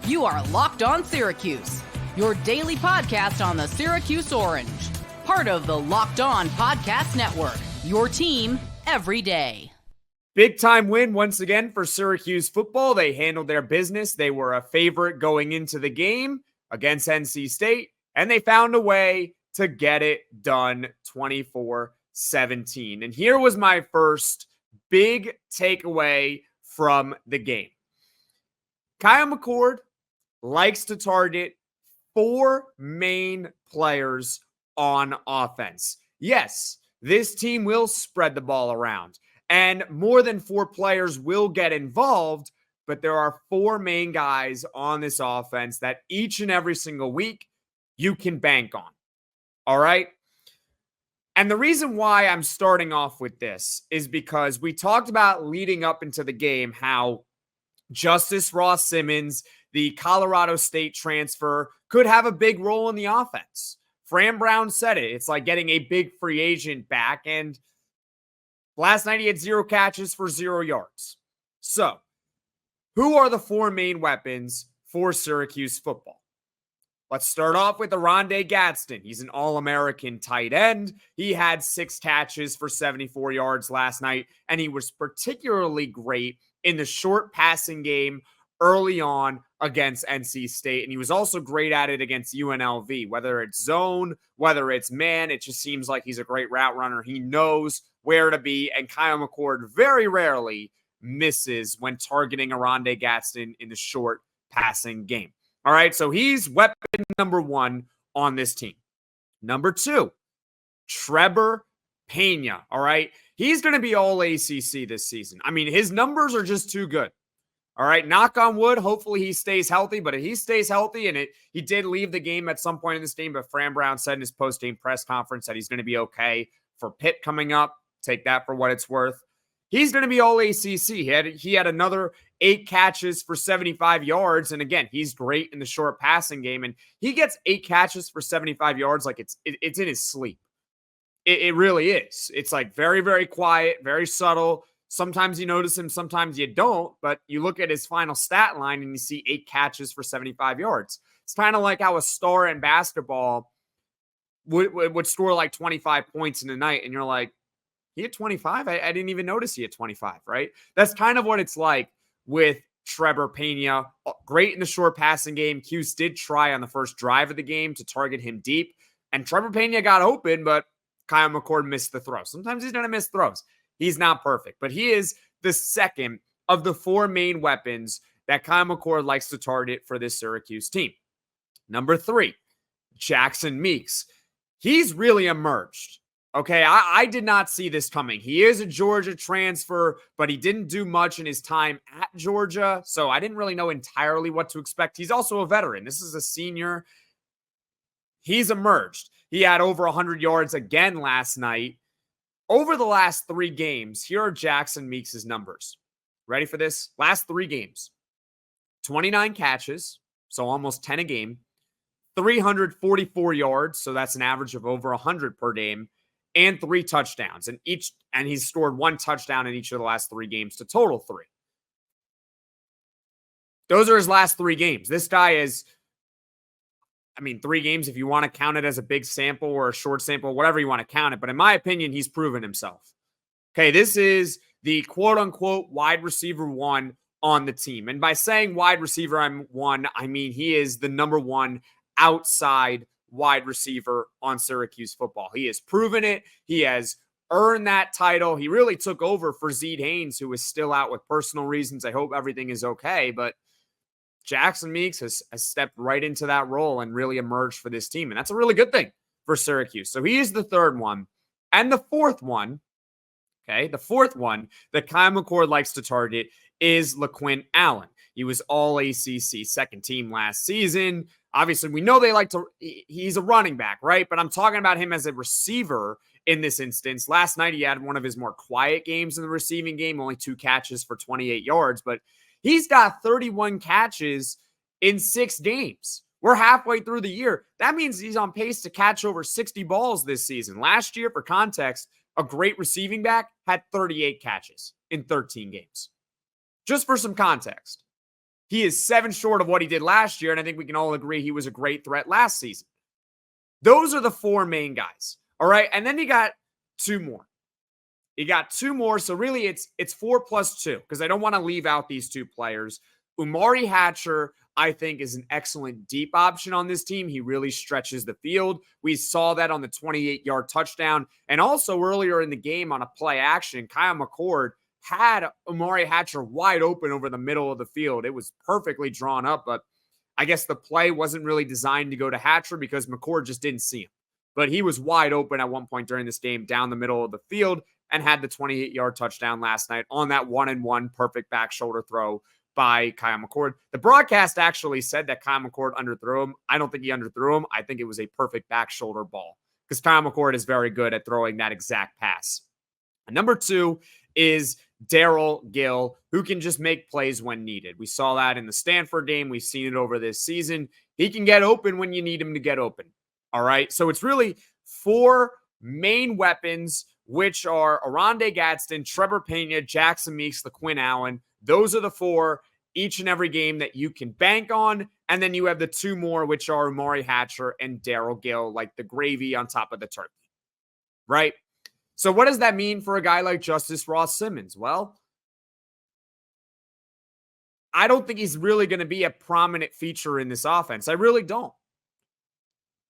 You are Locked On Syracuse, your daily podcast on the Syracuse Orange. Part of the Locked On Podcast Network, your team every day. Big time win once again for Syracuse football. They handled their business. They were a favorite going into the game against NC State, and they found a way to get it done 24-17. And here was my first big takeaway from the game. Kyle McCord likes to target four main players on offense. Yes, this team will spread the ball around, and more than four players will get involved, but there are four main guys on this offense that each and every single week you can bank on. All right? And the reason why I'm starting off with this is because we talked about leading up into the game how Justice Ross Simmons, the Colorado State transfer, could have a big role in the offense. Fran Brown said it. It's like getting a big free agent back. And last night he had 0 catches for 0 yards. So, who are the four main weapons for Syracuse football? Let's start off with Oronde Gadsden. He's an All-American tight end. He had 6 catches for 74 yards last night, and he was particularly great in the short passing game early on against NC State. And he was also great at it against UNLV, whether it's zone, whether it's man. It just seems like he's a great route runner. He knows where to be. And Kyle McCord very rarely misses when targeting Oronde Gadsden in the short passing game. All right, so he's weapon number 1 on this team. Number 2, Trebor Pena. All right, he's going to be all ACC this season. I mean, his numbers are just too good. All right, knock on wood, hopefully he stays healthy. But if he stays healthy, and he did leave the game at some point in this game, but Fran Brown said in his post-game press conference that he's going to be okay for Pitt coming up. Take that for what it's worth. He's going to be all ACC. He had another 8 catches for 75 yards. And again, he's great in the short passing game. And he gets 8 catches for 75 yards like it's in his sleep. It really is. It's like very, very quiet, very subtle. Sometimes you notice him, sometimes you don't. But you look at his final stat line and you see 8 catches for 75 yards. It's kind of like how a star in basketball would score like 25 points in a night. And you're like, he had 25? I didn't even notice he had 25, right? That's kind of what it's like with Trebor Pena. Great in the short passing game. Cuse did try on the first drive of the game to target him deep. And Trebor Pena got open, but Kyle McCord missed the throw. Sometimes he's going to miss throws. He's not perfect, but he is the second of the 4 main weapons that Kyle McCord likes to target for this Syracuse team. Number 3, Jackson Meeks. He's really emerged. Okay, I did not see this coming. He is a Georgia transfer, but he didn't do much in his time at Georgia, so I didn't really know entirely what to expect. He's also a veteran. This is a senior. He's emerged. He had over 100 yards again last night. Over the last 3 games, here are Jackson Meeks' numbers. Ready for this? Last 3 games. 29 catches, so almost 10 a game. 344 yards, so that's an average of over 100 per game. And 3 touchdowns. And he's scored 1 touchdown in each of the last 3 games to total 3. Those are his last 3 games. This guy is, 3 games if you want to count it as a big sample or a short sample, whatever you want to count it. But in my opinion, he's proven himself. Okay, this is the quote-unquote wide receiver 1 on the team. And by saying wide receiver 1, I mean he is the number 1 outside wide receiver on Syracuse football. He has proven it. He has earned that title. He really took over for Zede Haynes, who is still out with personal reasons. I hope everything is okay, but Jackson Meeks has stepped right into that role and really emerged for this team, and that's a really good thing for Syracuse. So he is the 3rd one. And the 4th one, okay, the 4th one that Kyle McCord likes to target is LeQuint Allen. He was all ACC, 2nd team last season. Obviously, we know he's a running back, right? But I'm talking about him as a receiver in this instance. Last night, he had one of his more quiet games in the receiving game, only 2 catches for 28 yards. But he's got 31 catches in 6 games. We're halfway through the year. That means he's on pace to catch over 60 balls this season. Last year, for context, a great receiving back had 38 catches in 13 games. Just for some context. He is 7 short of what he did last year, and I think we can all agree he was a great threat last season. Those are the 4 main guys, all right? And then you got 2 more. So really it's 4 plus 2, because I don't want to leave out these 2 players. Umari Hatcher, I think, is an excellent deep option on this team. He really stretches the field. We saw that on the 28-yard touchdown. And also earlier in the game on a play action, Kyle McCord had Umari Hatcher wide open over the middle of the field. It was perfectly drawn up, but I guess the play wasn't really designed to go to Hatcher because McCord just didn't see him. But he was wide open at one point during this game down the middle of the field and had the 28-yard touchdown last night on that 1-and-1 perfect back shoulder throw by Kyle McCord. The broadcast actually said that Kyle McCord underthrew him. I don't think he underthrew him. I think it was a perfect back shoulder ball because Kyle McCord is very good at throwing that exact pass. And number 2 is Daryl Gill, who can just make plays when needed. We saw that in the Stanford game. We've seen it over this season. He can get open when you need him to get open. All right. So it's really 4 main weapons, which are Oronde Gadsden, Trebor Pena, Jackson Meeks, LeQuint Allen. Those are the 4 each and every game that you can bank on. And then you have the 2 more, which are Umari Hatcher and Daryl Gill, like the gravy on top of the turkey. Right? So what does that mean for a guy like Justice Ross Simmons? Well, I don't think he's really going to be a prominent feature in this offense. I really don't.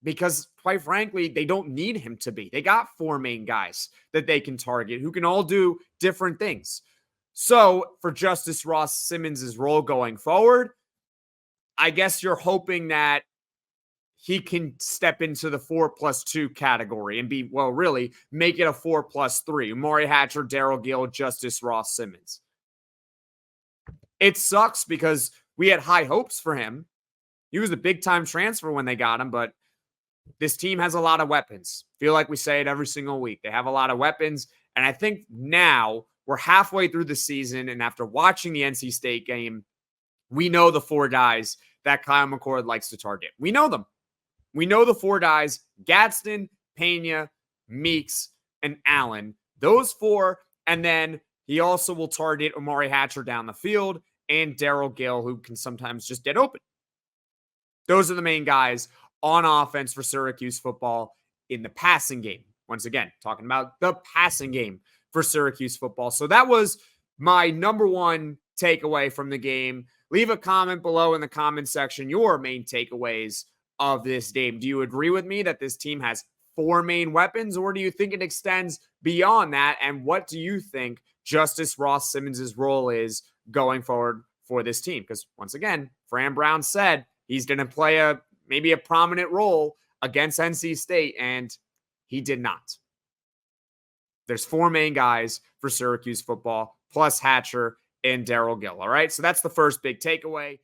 Because, quite frankly, they don't need him to be. They got 4 main guys that they can target who can all do different things. So, for Justice Ross Simmons' role going forward, I guess you're hoping that he can step into the 4 plus 2 category and be, well, really make it a 4 plus 3. Umari Hatcher, Daryl Gill, Justice Ross Simmons. It sucks because we had high hopes for him. He was a big-time transfer when they got him, but this team has a lot of weapons. Feel like we say it every single week. They have a lot of weapons, and I think now we're halfway through the season, and after watching the NC State game, we know the 4 guys that Kyle McCord likes to target. We know them. We know the 4 guys, Gadsden, Pena, Meeks, and Allen. Those 4, and then he also will target Umari Hatcher down the field and Daryl Gill, who can sometimes just get open. Those are the main guys on offense for Syracuse football in the passing game. Once again, talking about the passing game for Syracuse football. So that was my number 1 takeaway from the game. Leave a comment below in the comment section, your main takeaways of this game. Do you agree with me that this team has 4 main weapons, or do you think it extends beyond that? And what do you think Justice Ross Simmons' role is going forward for this team? Because once again, Fran Brown said he's going to play maybe a prominent role against NC State, and he did not. There's 4 main guys for Syracuse football, plus Hatcher and Daryl Gill. All right, so that's the first big takeaway.